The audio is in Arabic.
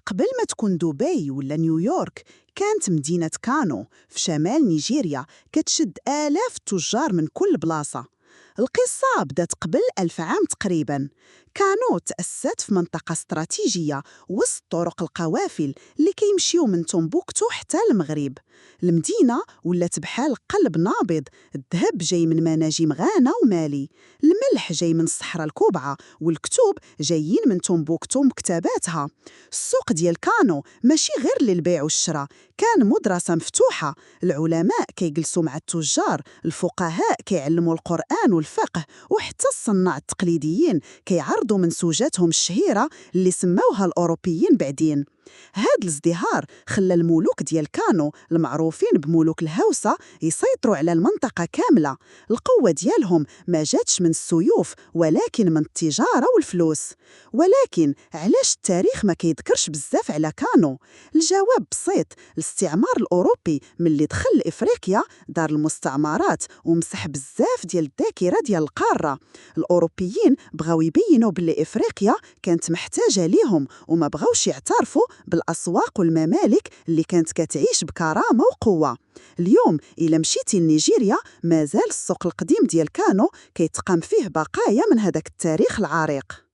قبل ما تكون دبي ولا نيويورك، كانت مدينة كانو في شمال نيجيريا كتشد آلاف التجار من كل بلاصة. القصة بدات قبل 1000 عام تقريباً. كانو تأسست في منطقة استراتيجية وسط طرق القوافل اللي كيمشيو من تومبوكتو حتى المغرب. المدينة ولات بحال قلب نابض، الذهب جاي من مناجم غانا ومالي، الملح جاي من الصحراء الكبعى، والكتب جايين من تومبوكتو مكتباتها. السوق ديال كانو ماشي غير للبيع والشراء، كان مدرسة مفتوحة، العلماء كيجلسوا مع التجار، الفقهاء كيعلموا القرآن والفقه، وحتى الصناع التقليديين كيعرضوا منسوجاتهم الشهيرة اللي سموها الأوروبيين بعدين. هاد الازدهار خلى الملوك ديال كانو المعروفين بملوك الهوسة يسيطروا على المنطقة كاملة. القوة ديالهم ما جاتش من السيوف ولكن من التجارة والفلوس. ولكن علاش التاريخ ما كيذكرش بزاف على كانو؟ الجواب بسيط، الاستعمار الأوروبي ملي دخل لإفريقيا دار المستعمرات ومسح بزاف ديال الذاكرة ديال القارة. الأوروبيين بغاو يبينوا بلي إفريقيا كانت محتاجة ليهم وما بغاوش يعترفوا بالأسواق والممالك اللي كانت كتعيش بكرامة وقوة. اليوم إلا مشيتي لنيجيريا مازال السوق القديم ديال كانو كيتقام فيه بقايا من هذاك التاريخ العريق.